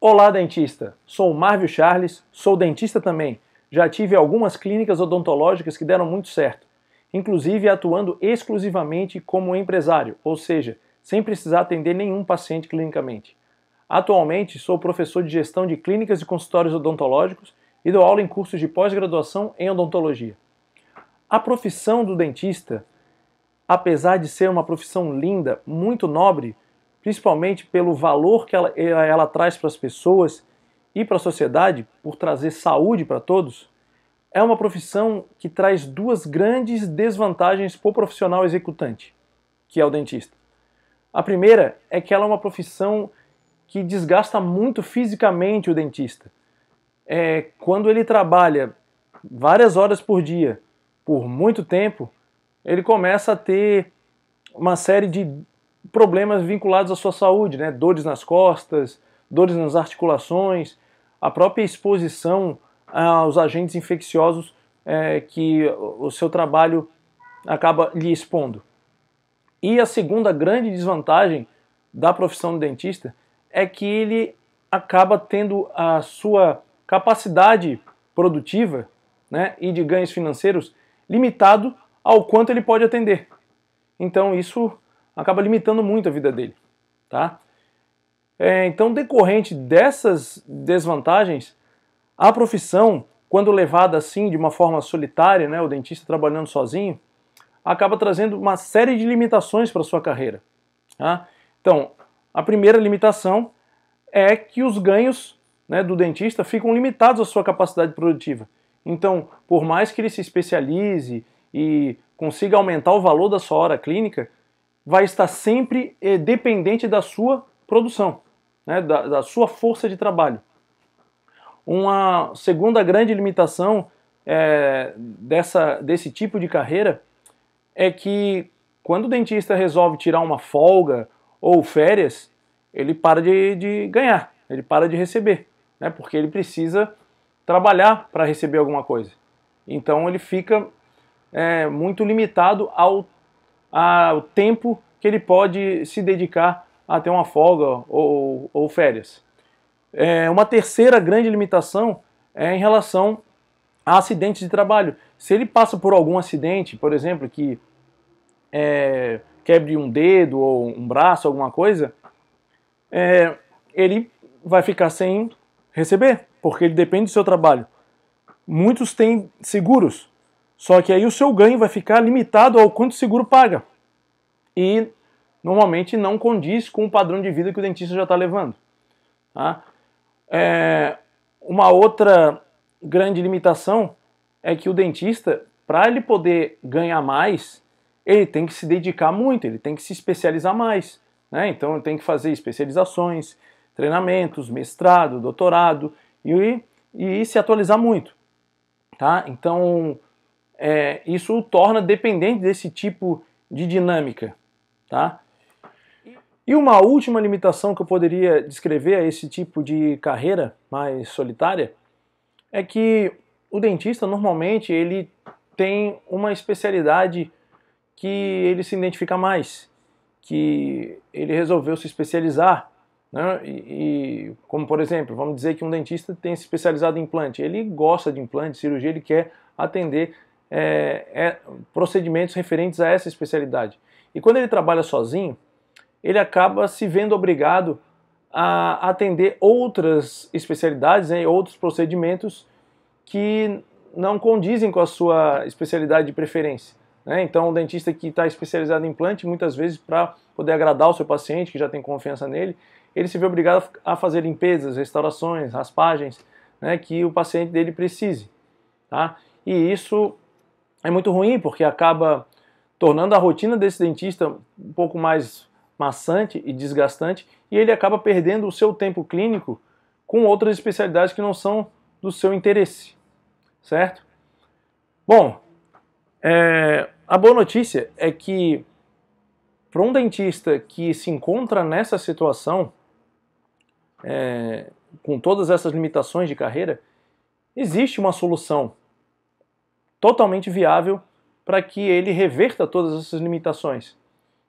Olá, dentista! Sou o Marvio Charles, sou dentista também. Já tive algumas clínicas odontológicas que deram muito certo, inclusive atuando exclusivamente como empresário, ou seja, sem precisar atender nenhum paciente clinicamente. Atualmente, sou professor de gestão de clínicas e consultórios odontológicos e dou aula em cursos de pós-graduação em odontologia. A profissão do dentista, apesar de ser uma profissão linda, muito nobre, principalmente pelo valor que ela traz para as pessoas e para a sociedade, por trazer saúde para todos, é uma profissão que traz duas grandes desvantagens para o profissional executante, que é o dentista. A primeira é que ela é uma profissão que desgasta muito fisicamente o dentista. Quando ele trabalha várias horas por dia, por muito tempo, ele começa a ter uma série de problemas vinculados à sua saúde, né? Dores nas costas, dores nas articulações, a própria exposição aos agentes infecciosos que o seu trabalho acaba lhe expondo. E a segunda grande desvantagem da profissão do dentista é que ele acaba tendo a sua capacidade produtiva, né, e de ganhos financeiros limitado ao quanto ele pode atender. Então isso acaba limitando muito a vida dele, tá? Então, decorrente dessas desvantagens, a profissão, quando levada assim de uma forma solitária, né, o dentista trabalhando sozinho, acaba trazendo uma série de limitações para a sua carreira, tá? Então, a primeira limitação é que os ganhos, né, do dentista ficam limitados à sua capacidade produtiva. Então, por mais que ele se especialize e consiga aumentar o valor da sua hora clínica, vai estar sempre dependente da sua produção, né, da sua força de trabalho. Uma segunda grande limitação desse tipo de carreira é que quando o dentista resolve tirar uma folga ou férias, ele para de ganhar, ele para de receber, né, porque ele precisa trabalhar para receber alguma coisa. Então ele fica muito limitado ao tempo que ele pode se dedicar a ter uma folga ou férias. Uma terceira grande limitação é em relação a acidentes de trabalho. Se ele passa por algum acidente, por exemplo, que quebre um dedo ou um braço, alguma coisa, ele vai ficar sem receber, porque ele depende do seu trabalho. Muitos têm seguros, só que aí o seu ganho vai ficar limitado ao quanto o seguro paga. E normalmente não condiz com o padrão de vida que o dentista já está levando. Tá? Uma outra grande limitação é que o dentista, para ele poder ganhar mais, ele tem que se dedicar muito, ele tem que se especializar mais, né? Então ele tem que fazer especializações, treinamentos, mestrado, doutorado e se atualizar muito. Tá? Então isso o torna dependente desse tipo de dinâmica. Tá? E uma última limitação que eu poderia descrever a esse tipo de carreira mais solitária é que o dentista normalmente ele tem uma especialidade que ele se identifica mais, que ele resolveu se especializar, né? Como por exemplo, vamos dizer que um dentista tem se especializado em implante, ele gosta de implante, cirurgia, ele quer atender procedimentos referentes a essa especialidade. E quando ele trabalha sozinho, ele acaba se vendo obrigado a atender outras especialidades, né, outros procedimentos que não condizem com a sua especialidade de preferência. Né? Então, o dentista que está especializado em implante, muitas vezes, para poder agradar o seu paciente, que já tem confiança nele, ele se vê obrigado a fazer limpezas, restaurações, raspagens, né, que o paciente dele precise. Tá? E isso é muito ruim, porque acaba tornando a rotina desse dentista um pouco mais maçante e desgastante, e ele acaba perdendo o seu tempo clínico com outras especialidades que não são do seu interesse, certo? Bom, a boa notícia é que para um dentista que se encontra nessa situação, com todas essas limitações de carreira, existe uma solução totalmente viável para que ele reverta todas essas limitações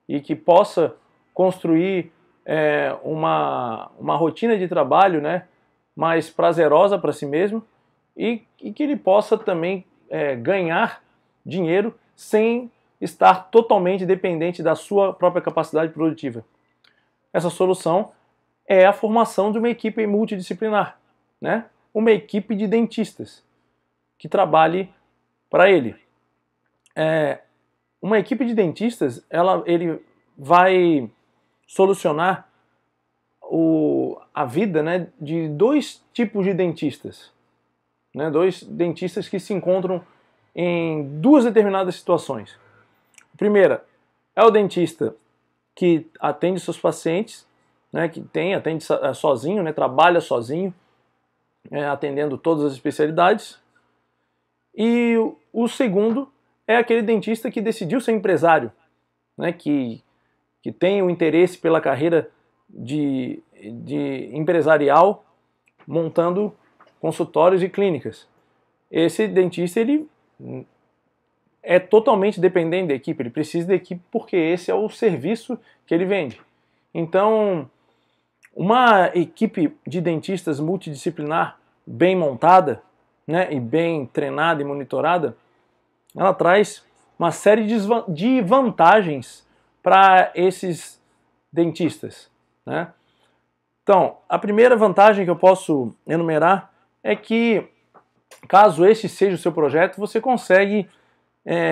e que possa construir uma rotina de trabalho, né, mais prazerosa para si mesmo e que ele possa também ganhar dinheiro sem estar totalmente dependente da sua própria capacidade produtiva. Essa solução é a formação de uma equipe multidisciplinar, né? Uma equipe de dentistas que trabalhe para ele. Uma equipe de dentistas, ele vai solucionar a vida, né, de dois tipos de dentistas, né? Dois dentistas que se encontram em duas determinadas situações. A primeira é o dentista que atende seus pacientes, né, que atende sozinho, né, trabalha sozinho, atendendo todas as especialidades. E o segundo é aquele dentista que decidiu ser empresário, né, que tem o interesse pela carreira de empresarial, montando consultórios e clínicas. Esse dentista, ele é totalmente dependente da equipe, ele precisa da equipe porque esse é o serviço que ele vende. Então, uma equipe de dentistas multidisciplinar bem montada, né, e bem treinada e monitorada, ela traz uma série de vantagens para esses dentistas, né? Então, a primeira vantagem que eu posso enumerar é que, caso esse seja o seu projeto, você consegue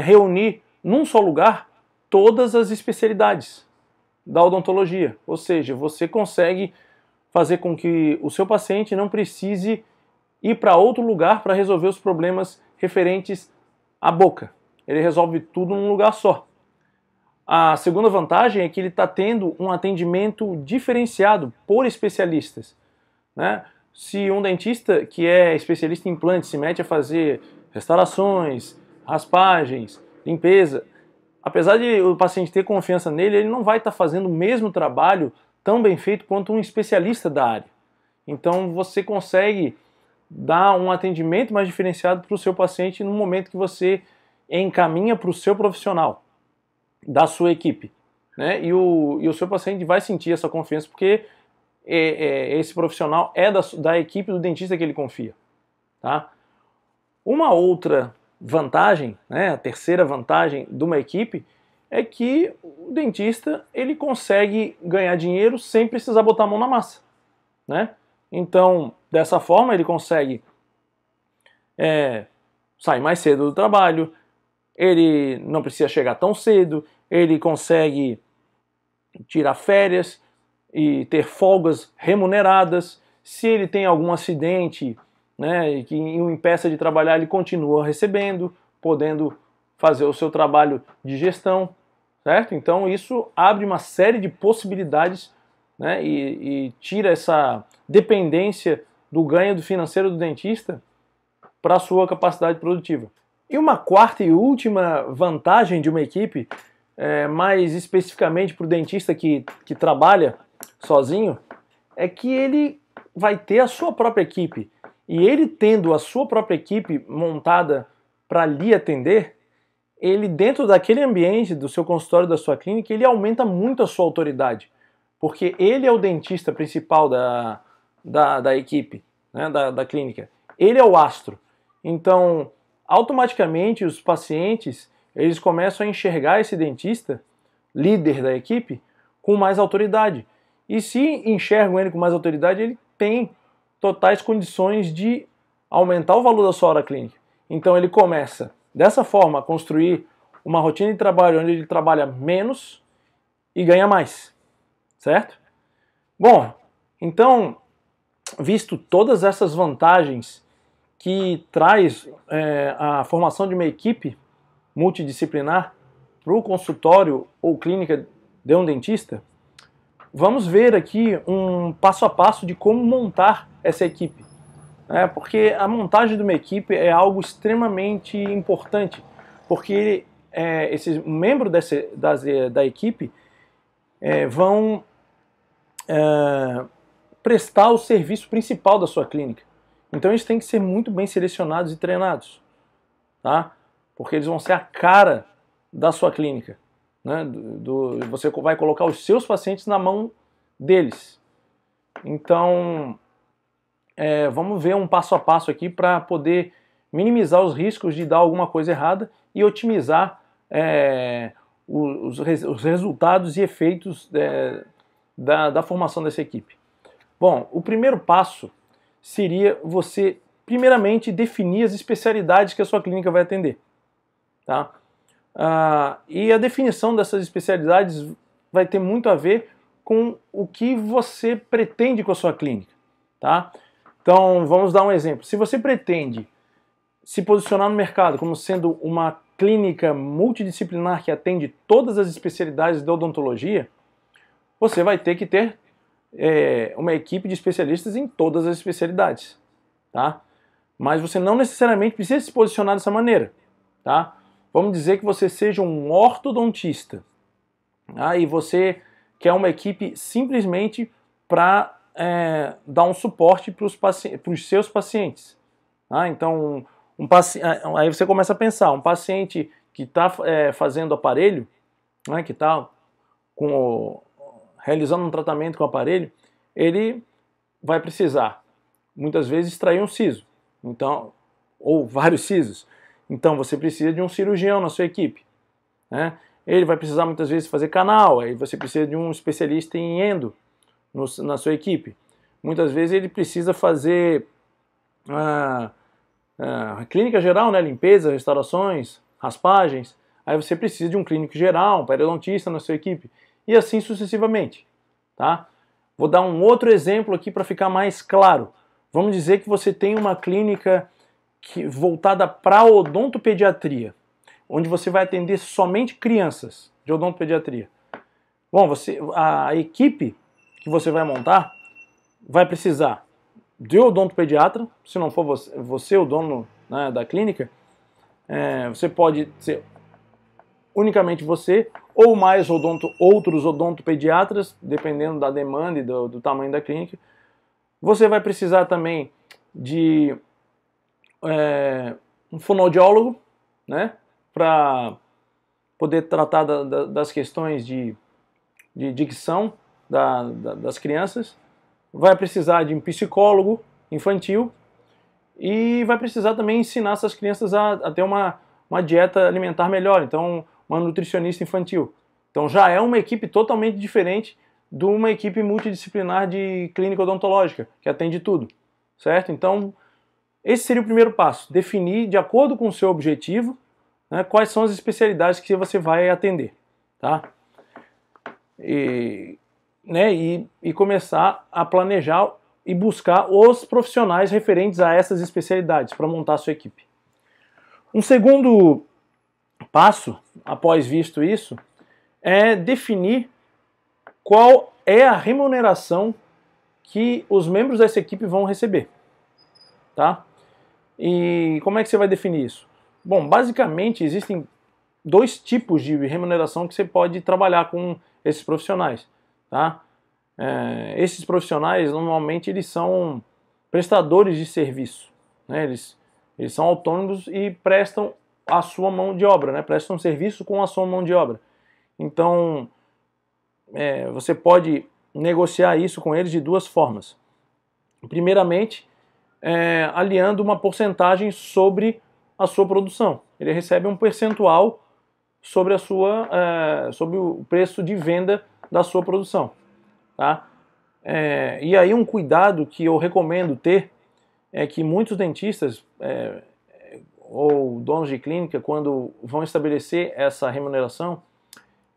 reunir num só lugar todas as especialidades da odontologia. Ou seja, você consegue fazer com que o seu paciente não precise ir para outro lugar para resolver os problemas referentes à boca. Ele resolve tudo num lugar só. A segunda vantagem é que ele está tendo um atendimento diferenciado por especialistas, né? Se um dentista que é especialista em implantes se mete a fazer restaurações, raspagens, limpeza, apesar de o paciente ter confiança nele, ele não vai estar fazendo o mesmo trabalho tão bem feito quanto um especialista da área. Então você consegue dar um atendimento mais diferenciado para o seu paciente no momento que você encaminha para o seu profissional da sua equipe, né? E o seu paciente vai sentir essa confiança porque esse profissional é da equipe do dentista que ele confia, tá? Uma outra vantagem, né, a terceira vantagem de uma equipe é que o dentista ele consegue ganhar dinheiro sem precisar botar a mão na massa, né? Então, dessa forma, ele consegue sair mais cedo do trabalho, ele não precisa chegar tão cedo, ele consegue tirar férias e ter folgas remuneradas. Se ele tem algum acidente, né, que o impeça de trabalhar, ele continua recebendo, podendo fazer o seu trabalho de gestão, certo? Então isso abre uma série de possibilidades, né, e tira essa dependência do ganho financeiro do dentista para a sua capacidade produtiva. E uma quarta e última vantagem de uma equipe, mais especificamente para o dentista que trabalha sozinho, é que ele vai ter a sua própria equipe. E ele tendo a sua própria equipe montada para lhe atender, ele dentro daquele ambiente, do seu consultório, da sua clínica, ele aumenta muito a sua autoridade. Porque ele é o dentista principal da equipe, né, da clínica. Ele é o astro. Então, automaticamente os pacientes eles começam a enxergar esse dentista, líder da equipe, com mais autoridade. E se enxergam ele com mais autoridade, ele tem totais condições de aumentar o valor da sua hora clínica. Então ele começa, dessa forma, a construir uma rotina de trabalho onde ele trabalha menos e ganha mais, certo? Bom, então, visto todas essas vantagens que traz a formação de uma equipe multidisciplinar para o consultório ou clínica de um dentista, vamos ver aqui um passo a passo de como montar essa equipe. Porque a montagem de uma equipe é algo extremamente importante, porque esses membros da equipe vão prestar o serviço principal da sua clínica. Então eles têm que ser muito bem selecionados e treinados, tá? Porque eles vão ser a cara da sua clínica, né? Você vai colocar os seus pacientes na mão deles. Então, vamos ver um passo a passo aqui para poder minimizar os riscos de dar alguma coisa errada e otimizar os resultados e efeitos da formação dessa equipe. Bom, o primeiro passo seria você, primeiramente, definir as especialidades que a sua clínica vai atender. Tá? E a definição dessas especialidades vai ter muito a ver com o que você pretende com a sua clínica. Tá? Então, vamos dar um exemplo. Se você pretende se posicionar no mercado como sendo uma clínica multidisciplinar que atende todas as especialidades da odontologia, você vai ter que ter uma equipe de especialistas em todas as especialidades. Tá? Mas você não necessariamente precisa se posicionar dessa maneira. Tá? Vamos dizer que você seja um ortodontista. Tá? E você quer uma equipe simplesmente para dar um suporte para os seus pacientes. Tá? Então, aí você começa a pensar, um paciente que está fazendo aparelho, né, que está realizando um tratamento com o aparelho, ele vai precisar, muitas vezes, extrair um siso, então, ou vários sisos. Então você precisa de um cirurgião na sua equipe. Né? Ele vai precisar muitas vezes fazer canal, aí você precisa de um especialista em endo na sua equipe. Muitas vezes ele precisa fazer clínica geral, né? Limpeza, restaurações, raspagens. Aí você precisa de um clínico geral, um periodontista na sua equipe. E assim sucessivamente. Tá? Vou dar um outro exemplo aqui para ficar mais claro. Vamos dizer que você tem uma clínica voltada para odontopediatria, onde você vai atender somente crianças de odontopediatria. Bom, a equipe que você vai montar vai precisar de odontopediatra, se não for você o dono, né, da clínica, você pode ser unicamente você, ou mais outros odontopediatras, dependendo da demanda e do tamanho da clínica. Você vai precisar também de um fonoaudiólogo, né, para poder tratar das questões de dicção das crianças. Vai precisar de um psicólogo infantil e vai precisar também ensinar essas crianças a ter uma dieta alimentar melhor, então uma nutricionista infantil. Então já é uma equipe totalmente diferente de uma equipe multidisciplinar de clínica odontológica, que atende tudo, certo? Então esse seria o primeiro passo, definir de acordo com o seu objetivo, né, quais são as especialidades que você vai atender. Tá? E começar a planejar e buscar os profissionais referentes a essas especialidades para montar a sua equipe. Um segundo passo, após visto isso, é definir qual é a remuneração que os membros dessa equipe vão receber. Tá? E como é que você vai definir isso? Bom, basicamente existem dois tipos de remuneração que você pode trabalhar com esses profissionais. Tá? Esses profissionais, normalmente, eles são prestadores de serviço. Né? Eles são autônomos e prestam a sua mão de obra, né? Prestam serviço com a sua mão de obra. Então, você pode negociar isso com eles de duas formas. Primeiramente, aliando uma porcentagem sobre a sua produção. Ele recebe um percentual sobre sobre o preço de venda da sua produção. Tá? E aí um cuidado que eu recomendo ter é que muitos dentistas ou donos de clínica, quando vão estabelecer essa remuneração,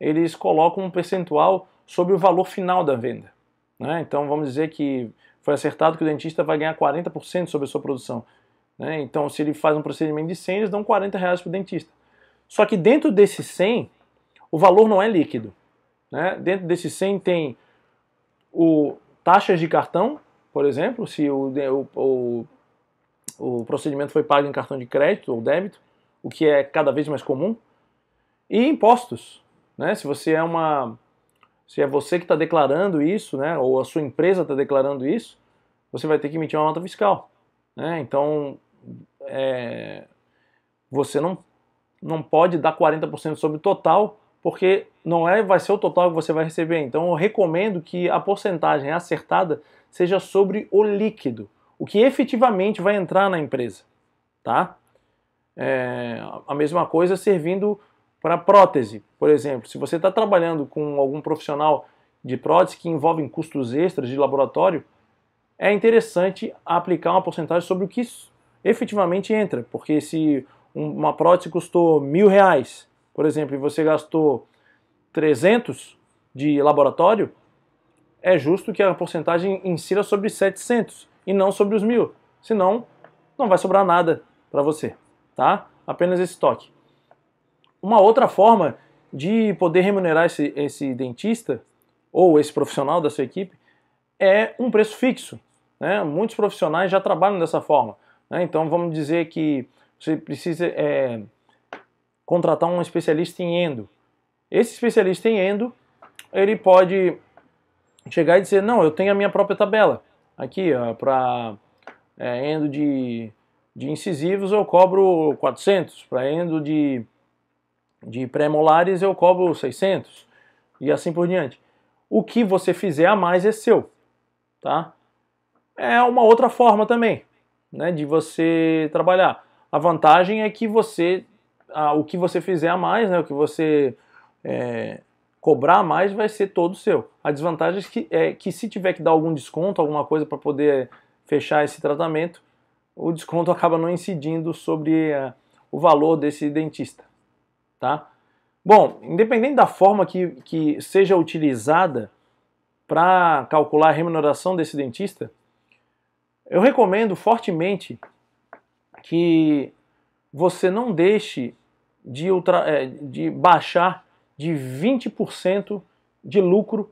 eles colocam um percentual sobre o valor final da venda. Né? Então vamos dizer que foi acertado que o dentista vai ganhar 40% sobre a sua produção. Né? Então se ele faz um procedimento de 100, eles dão R$40 para o dentista. Só que dentro desse 100, o valor não é líquido. Né? Dentro desse 100 tem taxas de cartão, por exemplo, se o procedimento foi pago em cartão de crédito ou débito, o que é cada vez mais comum, e impostos. Né? Se é você que está declarando isso, né, ou a sua empresa está declarando isso, você vai ter que emitir uma nota fiscal. Né? Então, você não pode dar 40% sobre o total, porque não vai ser o total que você vai receber. Então eu recomendo que a porcentagem acertada seja sobre o líquido, o que efetivamente vai entrar na empresa, tá? A mesma coisa servindo para prótese, por exemplo. Se você está trabalhando com algum profissional de prótese que envolve custos extras de laboratório, é interessante aplicar uma porcentagem sobre o que efetivamente entra, porque se uma prótese custou R$1.000, por exemplo, e você gastou 300 de laboratório, é justo que a porcentagem insira sobre 700 e não sobre os 1.000, senão não vai sobrar nada para você, tá? Apenas esse toque. Uma outra forma de poder remunerar esse dentista ou esse profissional da sua equipe é um preço fixo, né? Muitos profissionais já trabalham dessa forma, né? Então vamos dizer que você precisa contratar um especialista em endo. Esse especialista em endo, ele pode chegar e dizer, não, eu tenho a minha própria tabela. Aqui, para endo de incisivos eu cobro 400, para endo de pré-molares eu cobro 600, e assim por diante. O que você fizer a mais é seu, tá? É uma outra forma também, né, de você trabalhar. A vantagem é que o que você fizer a mais, né, o que você cobrar a mais vai ser todo seu. A desvantagem é que se tiver que dar algum desconto, alguma coisa para poder fechar esse tratamento, o desconto acaba não incidindo sobre o valor desse dentista, tá? Bom, independente da forma que seja utilizada para calcular a remuneração desse dentista, eu recomendo fortemente que você não deixe de baixar de 20% de lucro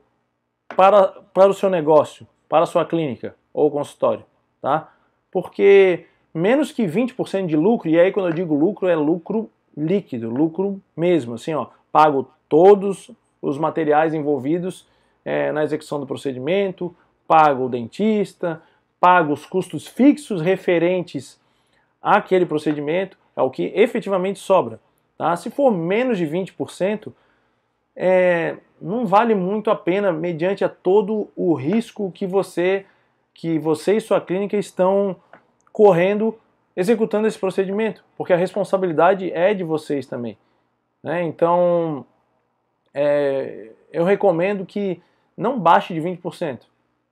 para o seu negócio, para a sua clínica ou consultório, tá? Porque menos que 20% de lucro, e aí quando eu digo lucro, é lucro líquido, lucro mesmo, assim, ó, pago todos os materiais envolvidos na execução do procedimento, pago o dentista, pago os custos fixos referentes àquele procedimento, é o que efetivamente sobra, tá? Se for menos de 20%, não vale muito a pena mediante a todo o risco que você e sua clínica estão correndo executando esse procedimento, porque a responsabilidade é de vocês também, né? Então, eu recomendo que não baixe de 20%.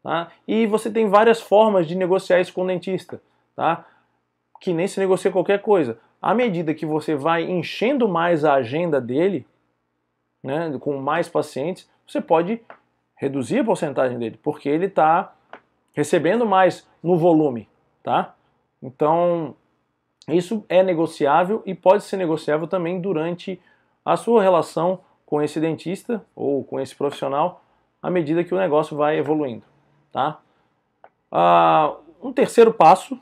Tá? E você tem várias formas de negociar isso com o dentista, tá? Que nem se negocia qualquer coisa. À medida que você vai enchendo mais a agenda dele, né, com mais pacientes, você pode reduzir a porcentagem dele, porque ele está recebendo mais no volume, tá? Então, isso é negociável e pode ser negociável também durante a sua relação com esse dentista ou com esse profissional, à medida que o negócio vai evoluindo, tá? Um terceiro passo,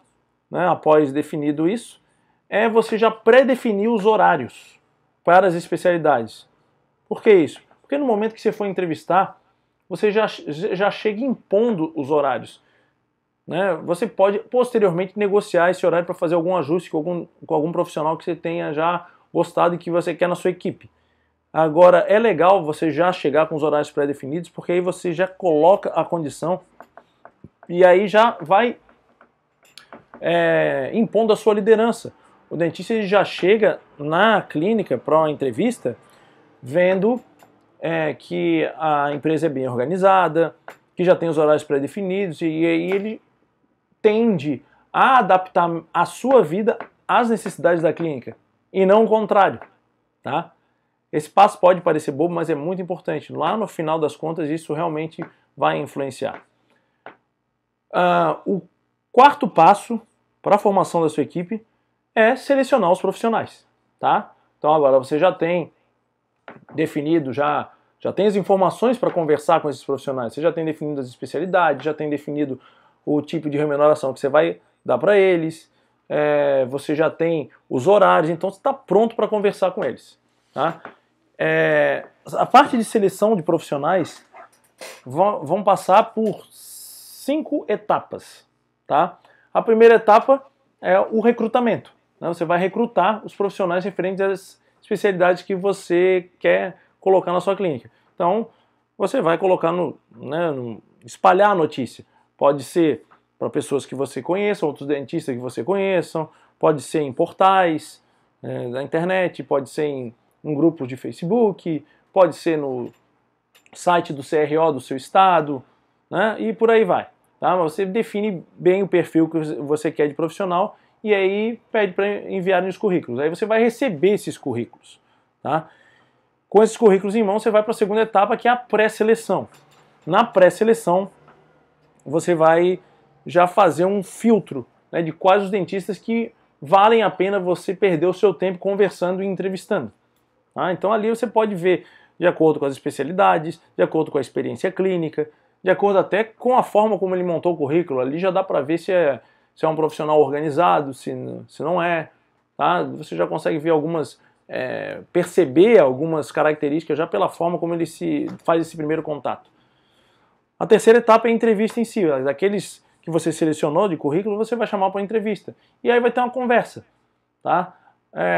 né, após definido isso, é você já pré-definir os horários para as especialidades. Por que isso? Porque no momento que você for entrevistar, você já chega impondo os horários, né? Você pode posteriormente negociar esse horário para fazer algum ajuste com algum profissional que você tenha já gostado e que você quer na sua equipe. Agora, é legal você já chegar com os horários pré-definidos, porque aí você já coloca a condição e aí já vai impondo a sua liderança. O dentista ele já chega na clínica para uma entrevista vendo que a empresa é bem organizada, que já tem os horários pré-definidos, e aí ele tende a adaptar a sua vida às necessidades da clínica, e não o contrário, tá? Esse passo pode parecer bobo, mas é muito importante. Lá no final das contas, isso realmente vai influenciar. O quarto passo para a formação da sua equipe é selecionar os profissionais, tá? Então agora você já tem definido, já tem as informações para conversar com esses profissionais, você já tem definido as especialidades, já tem definido o tipo de remuneração que você vai dar para eles, você já tem os horários, então você está pronto para conversar com eles, tá? A parte de seleção de profissionais vão passar por 5 etapas, tá? A primeira etapa é o recrutamento, né? Você vai recrutar os profissionais referentes às especialidades que você quer colocar na sua clínica. Então, você vai colocar espalhar a notícia. Pode ser para pessoas que você conheça, outros dentistas que você conheça, pode ser em portais da internet, pode ser em grupos de Facebook, pode ser no site do CRO do seu estado, né? E por aí vai. Tá? Você define bem o perfil que você quer de profissional e aí pede para enviarem os currículos. Aí você vai receber esses currículos. Tá? Com esses currículos em mão, você vai para a segunda etapa, que é a pré-seleção. Na pré-seleção, você vai já fazer um filtro, né, de quais os dentistas que valem a pena você perder o seu tempo conversando e entrevistando. Tá? Então ali você pode ver de acordo com as especialidades, de acordo com a experiência clínica, de acordo até com a forma como ele montou o currículo. Ali já dá para ver se é um profissional organizado, se não é. Tá? Você já consegue ver perceber algumas características já pela forma como ele faz esse primeiro contato. A terceira etapa é a entrevista em si. Aqueles que você selecionou de currículo, você vai chamar para entrevista. E aí vai ter uma conversa. Tá?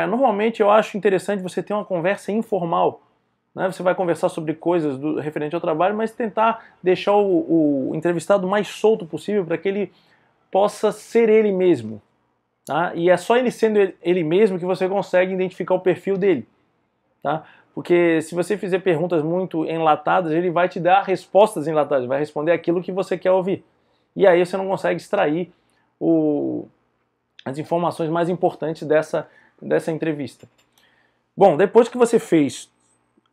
Normalmente eu acho interessante você ter uma conversa informal. Né? Você vai conversar sobre coisas referente ao trabalho, mas tentar deixar o entrevistado o mais solto possível para que ele possa ser ele mesmo. Tá? E é só ele sendo ele mesmo que você consegue identificar o perfil dele. Tá? Porque se você fizer perguntas muito enlatadas, ele vai te dar respostas enlatadas, vai responder aquilo que você quer ouvir. E aí você não consegue extrair as informações mais importantes dessa entrevista. Bom, depois que você fez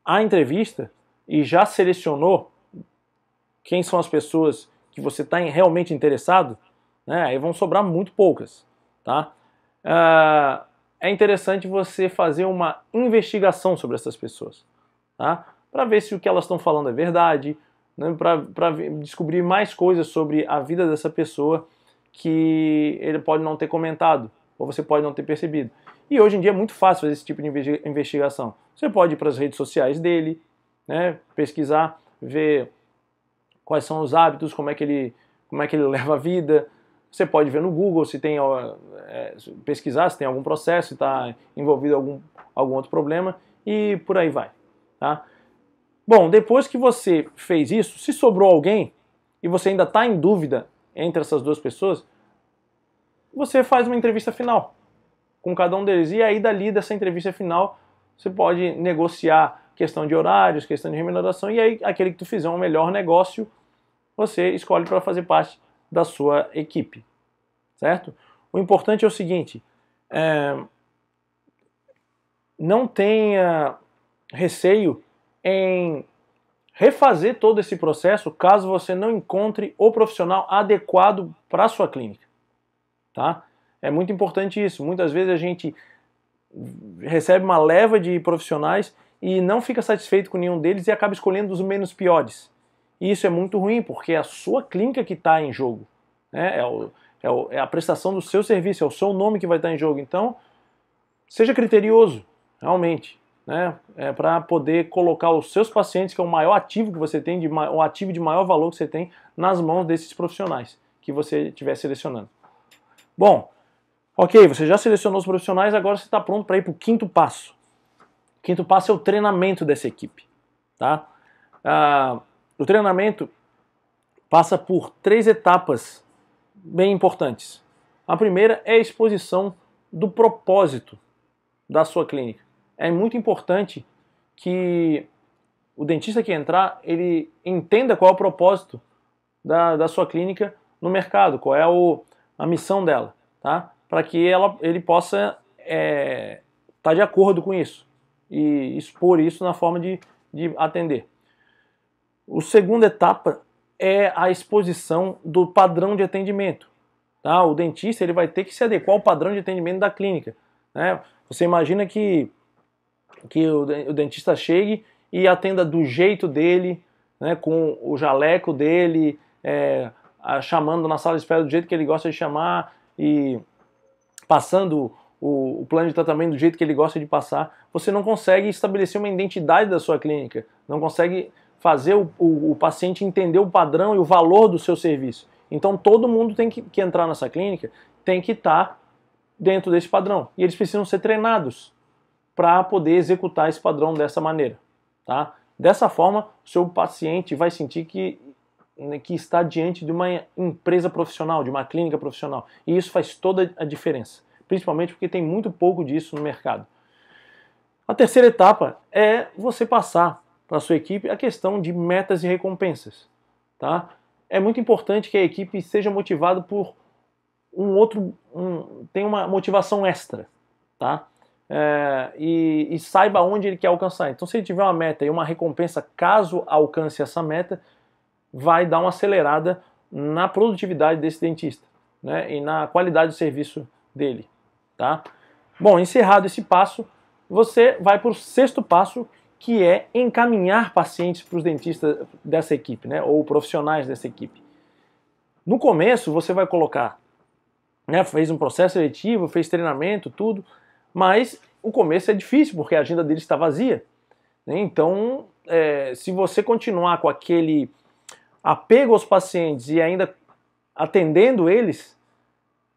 a entrevista e já selecionou quem são as pessoas que você está realmente interessado, né, aí vão sobrar muito poucas. Tá? É interessante você fazer uma investigação sobre essas pessoas, tá? Para ver se o que elas estão falando é verdade, né? Para descobrir mais coisas sobre a vida dessa pessoa que ele pode não ter comentado, ou você pode não ter percebido. E hoje em dia é muito fácil fazer esse tipo de investigação. Você pode ir para as redes sociais dele, né? Pesquisar, ver quais são os hábitos, como é que ele leva a vida. Você pode ver no Google se tem pesquisar se tem algum processo, se está envolvido algum outro problema e por aí vai. Tá? Bom, depois que você fez isso, se sobrou alguém e você ainda está em dúvida entre essas duas pessoas, você faz uma entrevista final com cada um deles. E aí dali dessa entrevista final você pode negociar questão de horários, questão de remuneração, e aí aquele que tu fizer um melhor negócio, você escolhe para fazer parte da sua equipe, certo? O importante é o seguinte, não tenha receio em refazer todo esse processo caso você não encontre o profissional adequado para a sua clínica, tá? É muito importante isso. Muitas vezes a gente recebe uma leva de profissionais e não fica satisfeito com nenhum deles e acaba escolhendo os menos piores. E isso é muito ruim, porque é a sua clínica que está em jogo. Né? É a prestação do seu serviço, é o seu nome que vai estar em jogo. Então, seja criterioso, realmente, né? Para poder colocar os seus pacientes, que é o maior ativo que você tem, o ativo de maior valor que você tem, nas mãos desses profissionais que você estiver selecionando. Bom, ok, você já selecionou os profissionais, agora você está pronto para ir para o quinto passo. O quinto passo é o treinamento dessa equipe. Tá? O treinamento passa por 3 etapas bem importantes. A primeira é a exposição do propósito da sua clínica. É muito importante que o dentista que entrar, ele entenda qual é o propósito da sua clínica no mercado, qual é a missão dela, tá? Para que ele possa estar de acordo com isso e expor isso na forma de atender. A segunda etapa é a exposição do padrão de atendimento. Tá? O dentista ele vai ter que se adequar ao padrão de atendimento da clínica. Né? Você imagina que o dentista chegue e atenda do jeito dele, né, com o jaleco dele, chamando na sala de espera do jeito que ele gosta de chamar e passando o plano de tratamento do jeito que ele gosta de passar. Você não consegue estabelecer uma identidade da sua clínica, não consegue fazer o paciente entender o padrão e o valor do seu serviço. Então todo mundo tem que entrar nessa clínica, tem que estar dentro desse padrão. E eles precisam ser treinados para poder executar esse padrão dessa maneira. tá? Dessa forma, o seu paciente vai sentir que está diante de uma empresa profissional, de uma clínica profissional. E isso faz toda a diferença, principalmente porque tem muito pouco disso no mercado. A terceira etapa é você passar para a sua equipe a questão de metas e recompensas, tá? É muito importante que a equipe seja motivada por tem uma motivação extra, tá? E saiba onde ele quer alcançar. Então, se ele tiver uma meta e uma recompensa caso alcance essa meta, vai dar uma acelerada na produtividade desse dentista, né? E na qualidade do serviço dele, tá? Bom, encerrado esse passo, você vai para o sexto passo, que é encaminhar pacientes para os dentistas dessa equipe, né? Ou profissionais dessa equipe. No começo, você vai colocar, né? Fez um processo seletivo, fez treinamento, tudo, mas o começo é difícil, porque a agenda dele está vazia, né? Então, se você continuar com aquele apego aos pacientes e ainda atendendo eles,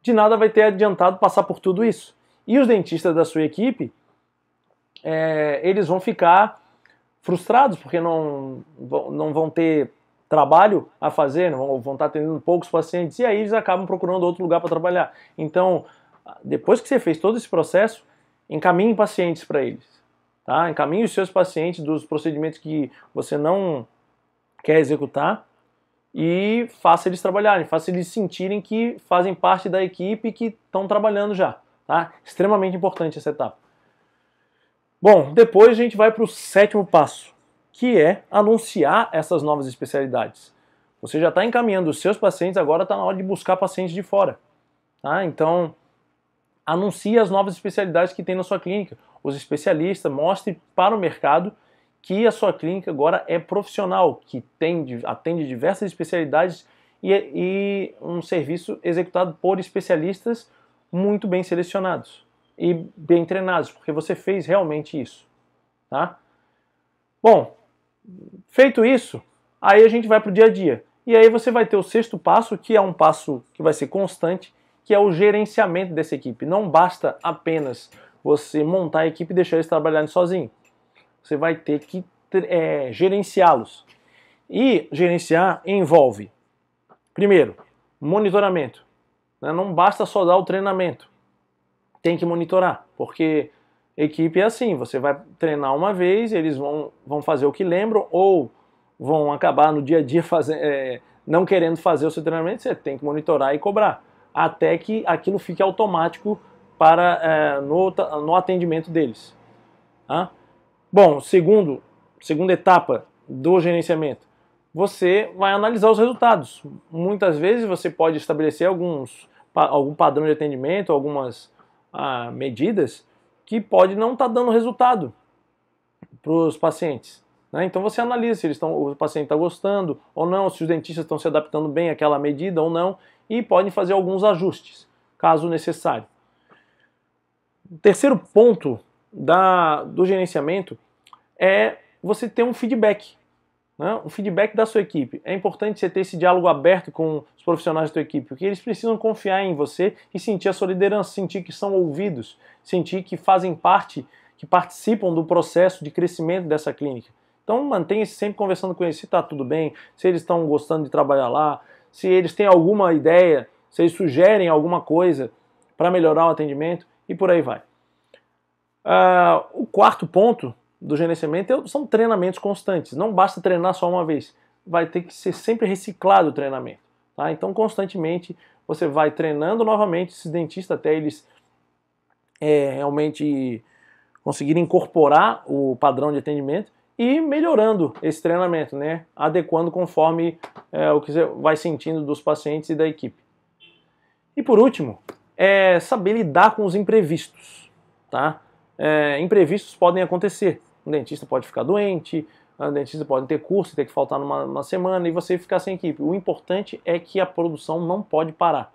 de nada vai ter adiantado passar por tudo isso. E os dentistas da sua equipe, eles vão ficar frustrados, porque não vão ter trabalho a fazer, vão estar atendendo poucos pacientes, e aí eles acabam procurando outro lugar para trabalhar. Então, depois que você fez todo esse processo, encaminhe pacientes para eles, tá? Encaminhe os seus pacientes dos procedimentos que você não quer executar e faça eles trabalharem, faça eles sentirem que fazem parte da equipe e que estão trabalhando já, tá? Extremamente importante essa etapa. Bom, depois a gente vai para o sétimo passo, que é anunciar essas novas especialidades. Você já está encaminhando os seus pacientes, agora está na hora de buscar pacientes de fora, tá? Então, anuncie as novas especialidades que tem na sua clínica. Os especialistas, mostre para o mercado que a sua clínica agora é profissional, que atende diversas especialidades e um serviço executado por especialistas muito bem selecionados e bem treinados, porque você fez realmente isso, tá? Bom, feito isso, aí a gente vai para o dia a dia. E aí você vai ter o sexto passo, que é um passo que vai ser constante, que é o gerenciamento dessa equipe. Não basta apenas você montar a equipe e deixar eles trabalharem sozinhos. Você vai ter que gerenciá-los. E gerenciar envolve, primeiro, monitoramento. Não basta só dar o treinamento. Tem que monitorar, porque equipe é assim, você vai treinar uma vez, eles vão fazer o que lembram, ou vão acabar no dia a dia não querendo fazer o seu treinamento, você tem que monitorar e cobrar, até que aquilo fique automático no atendimento deles. Tá? Bom, segunda etapa do gerenciamento, você vai analisar os resultados. Muitas vezes você pode estabelecer algum padrão de atendimento, algumas medidas que pode não estar dando resultado para os pacientes, né? Então você analisa se o paciente está gostando ou não, se os dentistas estão se adaptando bem àquela medida ou não, e podem fazer alguns ajustes, caso necessário. O terceiro ponto do gerenciamento é você ter um feedback, né? Um feedback da sua equipe. É importante você ter esse diálogo aberto com os profissionais da sua equipe, porque eles precisam confiar em você e sentir a sua liderança, sentir que são ouvidos, sentir que fazem parte, que participam do processo de crescimento dessa clínica. Então mantenha-se sempre conversando com eles, se está tudo bem, se eles estão gostando de trabalhar lá, se eles têm alguma ideia, se eles sugerem alguma coisa para melhorar o atendimento e por aí vai. O quarto ponto do gerenciamento são treinamentos constantes. Não basta treinar só uma vez. Vai ter que ser sempre reciclado o treinamento. Tá? Então, constantemente, você vai treinando novamente esses dentistas até eles realmente conseguirem incorporar o padrão de atendimento e melhorando esse treinamento, né? Adequando conforme o que você vai sentindo dos pacientes e da equipe. E por último, saber lidar com os imprevistos. Tá? Imprevistos podem acontecer. Um dentista pode ficar doente, um dentista pode ter curso, ter que faltar numa semana e você ficar sem equipe. O importante é que a produção não pode parar.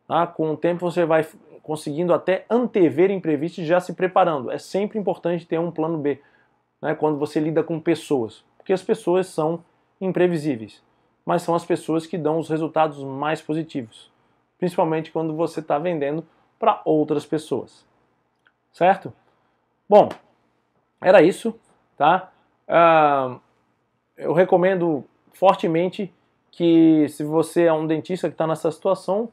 Tá? Com o tempo você vai conseguindo até antever imprevistos e já se preparando. É sempre importante ter um plano B, né, quando você lida com pessoas, porque as pessoas são imprevisíveis, mas são as pessoas que dão os resultados mais positivos, principalmente quando você está vendendo para outras pessoas. Certo? Bom, era isso, tá? eu recomendo fortemente que, se você é um dentista que está nessa situação,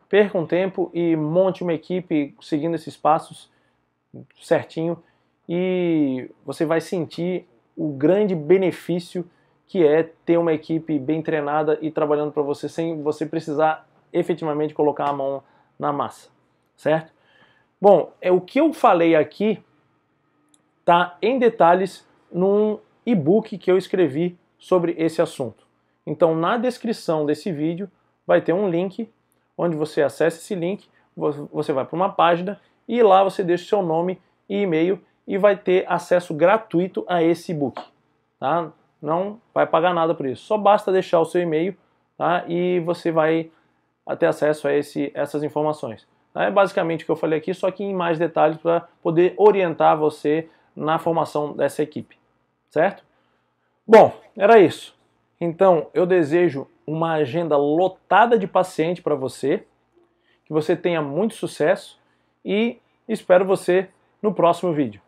perca um tempo e monte uma equipe seguindo esses passos certinho, e você vai sentir o grande benefício que é ter uma equipe bem treinada e trabalhando para você sem você precisar efetivamente colocar a mão na massa, certo? Bom, o que eu falei aqui tá em detalhes num e-book que eu escrevi sobre esse assunto. Então, na descrição desse vídeo vai ter um link onde você acessa esse link, você vai para uma página e lá você deixa o seu nome e e-mail e vai ter acesso gratuito a esse e-book, tá? Não vai pagar nada por isso, só basta deixar o seu e-mail, tá? E você vai ter acesso a essas informações. É basicamente o que eu falei aqui, só que em mais detalhes para poder orientar você na formação dessa equipe, certo? Bom, era isso. Então, eu desejo uma agenda lotada de paciente para você, que você tenha muito sucesso e espero você no próximo vídeo.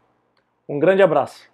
Um grande abraço!